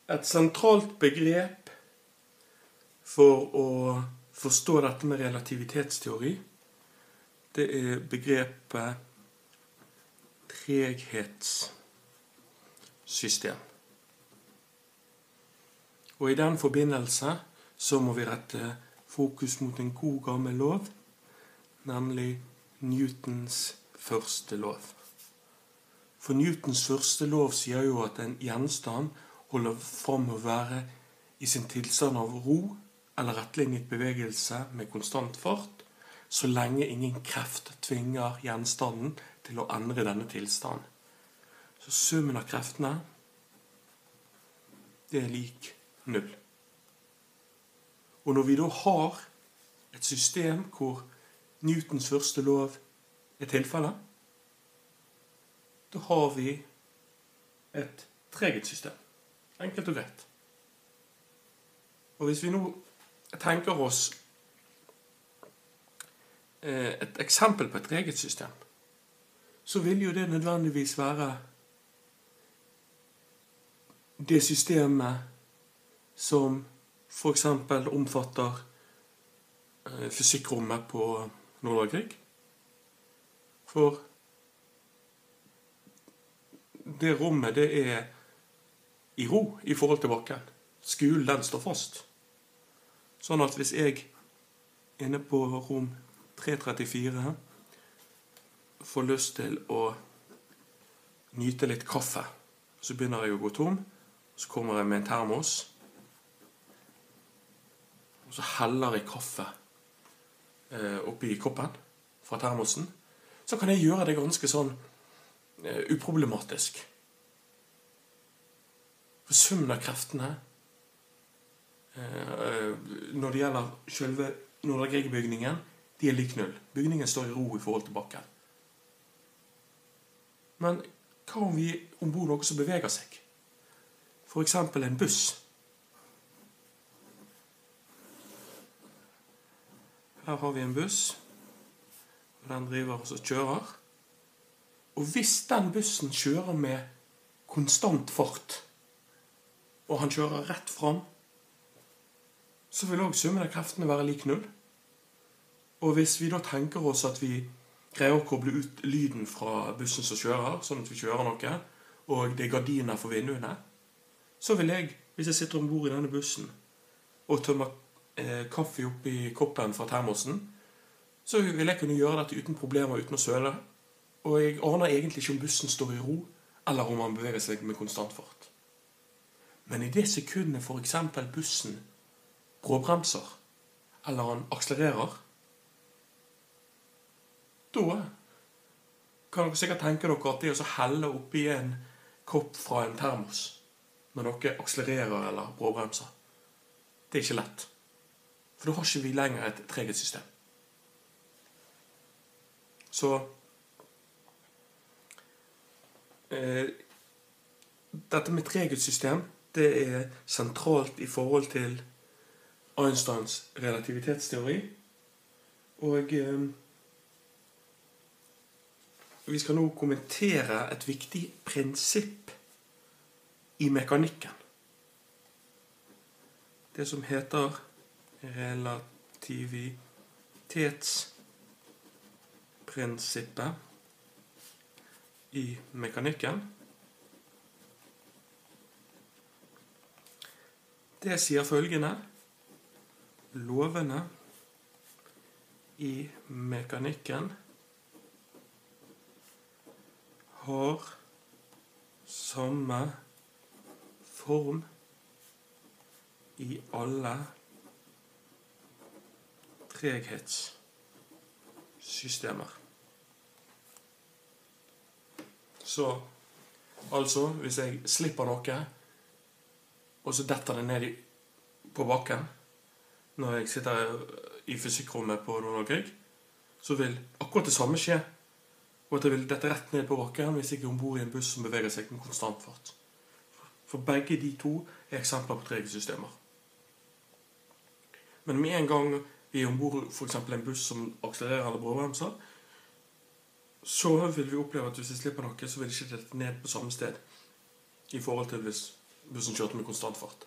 Et sentralt begrep for å forstå dette med relativitetsteori, det begrepet treghetssystem. Og i den forbindelse så må vi rette fokus mot en god gammel lov, nemlig Newtons første lov. For Newtons første lov sier jo at en gjenstand holder frem å være i sin tilstand av ro eller rettlinjet bevegelse med konstant fart, så lenge ingen kreft tvinger gjenstanden til å endre denne tilstanden. Så summen av kreftene, det lik 0. Og når vi da har et system hvor Newtons første lov tilfelle, da har vi et treghetssystem. Enkelt og greit. Og hvis vi nå tenker oss et eksempel på et treghetssystem, så vil jo det nødvendigvis være det systemet som for eksempel omfatter fysikkrommet på Nordahl Grieg. For det rommet, det i ro i forhold til bakken. Skulen, den står fast. Sånn at hvis jeg inne på rom 334 får lyst til å nyte litt kaffe, så begynner jeg å gå tom, så kommer jeg med en termos, og så heller jeg kaffe oppi koppen fra termosen, så kan jeg gjøre det ganske sånn uproblematisk. For summen av kreftene når det gjelder selve Nordahl Grieg-bygningen, de lik 0. Bygningen står i ro i forhold til bakken. Men hva om vi ombord noe som beveger seg? For eksempel en buss. Her har vi en buss, og den driver og kjører. Og hvis den bussen kjører med konstant fart, og han kjører rett fram, så vil også summen av kreftene være lik 0. Og hvis vi da tenker oss at vi greier å koble ut lyden fra bussen som kjører, sånn at vi kjører noe, og det gardiner for vinduene, så vil jeg, hvis jeg sitter ombord i denne bussen, og tømmer kaffe oppi koppen fra termosen, så vil jeg kunne gjøre dette uten problemer, uten å søle. Og jeg aner egentlig ikke om bussen står i ro, eller om han beveger seg med konstant fart. Men i det sekundet for eksempel bussen bråbremser, eller han akselererer, da kan dere sikkert tenke dere at det å helle oppi en kopp fra en termos når dere akselererer eller bråbremser, det ikke lett. For da har ikke vi lenger et treghetssystem. Så dette med treghetssystem, det sentralt i forhold til Einsteins relativitetsteori, og vi skal nå kommentere et viktig prinsipp i mekanikken. Det som heter relativitetsprinsippet i mekanikken. Det sier følgende: lovene i mekanikken har samme form i alle treghetssystemer. Så, altså, hvis jeg slipper noe, og så detter det ned på bakken, når jeg sitter i fysikkrommet på Nordahl Grieg, så vil akkurat det samme skje, og at det vil dette rett ned på bakken hvis jeg er ombord i en buss som beveger seg med konstant fart. For begge de to eksempler på treghetsystemer. Men med en gang vi er ombord for eksempel en buss som akselererer eller bråbremser, så vil vi oppleve at hvis vi slipper noe, så vil det ikke dette ned på samme sted i forhold til hvis bussen kjørte med konstant fart.